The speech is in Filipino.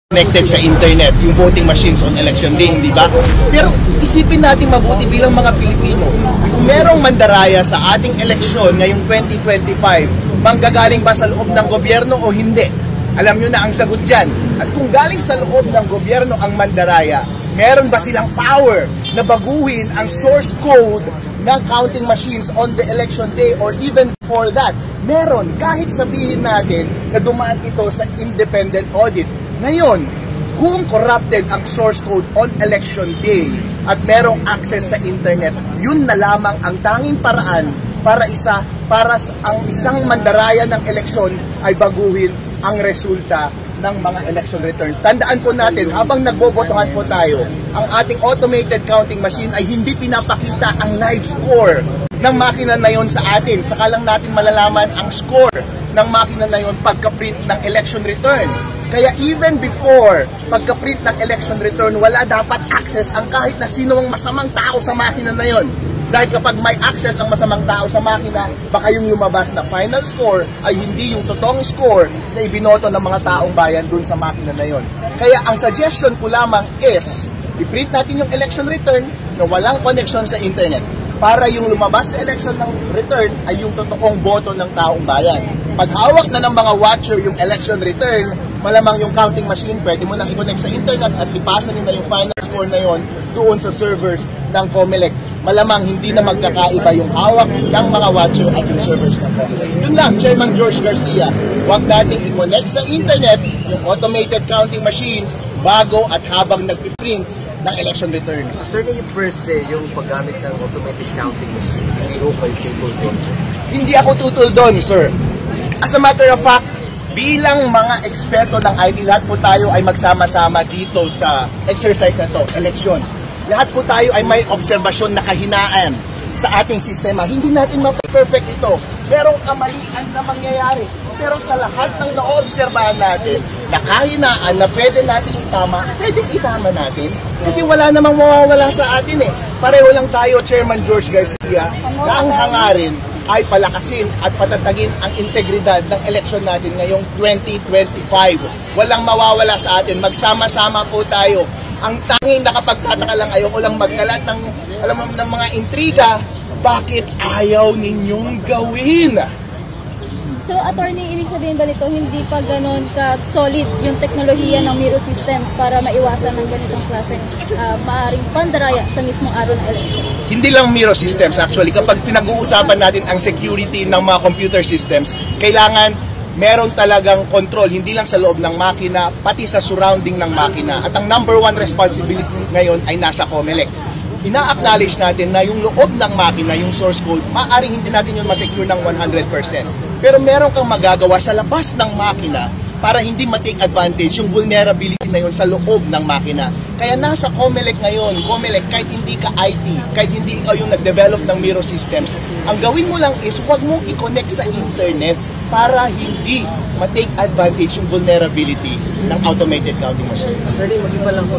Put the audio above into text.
connected sa internet, yung voting machines on election day, di ba? Pero isipin natin mabuti bilang mga Pilipino, kung merong mandaraya sa ating eleksyon ngayong 2025, manggagaling ba sa loob ng gobyerno o hindi? Alam nyo na ang sagot dyan. At kung galing sa loob ng gobyerno ang mandaraya, meron ba silang power na baguhin ang source code ng counting machines on the election day or even before that? Meron, kahit sabihin natin na dumaan ito sa independent audit. Ngayon, kung corrupted ang source code on election day at merong access sa internet, yun na lamang ang tanging paraan para ang isang mandaraya ng eleksyon ay baguhin ang resulta ng mga election returns. Tandaan po natin, habang nagbobotohan po tayo, ang ating automated counting machine ay hindi pinapakita ang live score ng makina na yon sa atin. Saka lang natin malalaman ang score ng makina na yon pagka-print ng election return. Kaya even before pagka-print ng election return, wala dapat access ang kahit na sino ang masamang tao sa makina na yon. Dahil kapag may access ang masamang tao sa makina, baka yung lumabas na final score ay hindi yung totoong score na ibinoto ng mga taong bayan dun sa makina na yon. Kaya ang suggestion ko lamang is, i-print natin yung election return na walang connection sa internet para yung lumabas sa election ng return ay yung totoong boto ng taong bayan. Pag hawak na ng mga watcher yung election return, malamang yung counting machine, pwede mo nang i-connect sa internet at ipasa nila yung final score na yon doon sa servers ng COMELEC. Malamang hindi na magkakaiba yung hawak ng mga watcher at yung servers ng COMELEC. Yun lang, Chairman George Garcia, huwag natin i-connect sa internet yung automated counting machines bago at habang nag-print ng election returns. Attorney, per se, yung paggamit ng automated counting machine, hindi ko kayo tutol doon? Hindi ako tutol doon, sir. As a matter of fact, bilang mga eksperto ng IT, lahat po tayo ay magsama-sama dito sa exercise na to, election. Lahat po tayo ay may obserbasyon na kahinaan sa ating sistema. Hindi natin ma-perfect ito. Merong kamalian na mangyayari. Pero sa lahat ng naobserbahan natin, na kahinaan na pwede natin itama, pwede itama natin. Kasi wala namang mawawala sa atin eh. Pareho lang tayo, Chairman George Garcia, na ang hangarin ay palakasin at patatagin ang integridad ng eleksyon natin ngayong 2025. Walang mawawala sa atin. Magsama-sama po tayo. Ang tanging nakapagtataka lang, ayoko lang magkalat ng, ng mga intriga, bakit ayaw ninyong gawin? So, attorney, ibig sabihin ba nito, hindi pa ganon ka-solid yung teknolohiya ng Miro Systems para maiwasan ng ganitong klaseng maaring pandaraya sa mismong araw ng election? Hindi lang Miro Systems actually. Kapag pinag-uusapan natin ang security ng mga computer systems, kailangan meron talagang control, hindi lang sa loob ng makina, pati sa surrounding ng makina. At ang number one responsibility ngayon ay nasa COMELEC. Ina-acknowledge natin na yung loob ng makina, yung source code, maaaring hindi natin yun masecure ng 100%. Pero meron kang magagawa sa labas ng makina para hindi ma-take advantage yung vulnerability na yun sa loob ng makina. Kaya nasa COMELEC ngayon, COMELEC, kahit hindi ka IT, kahit hindi ikaw yung nag-develop ng Miro Systems, ang gawin mo lang is huwag mong i-connect sa internet para hindi ma-take advantage yung vulnerability ng automated counting machine. Attorney, mag-iba lang po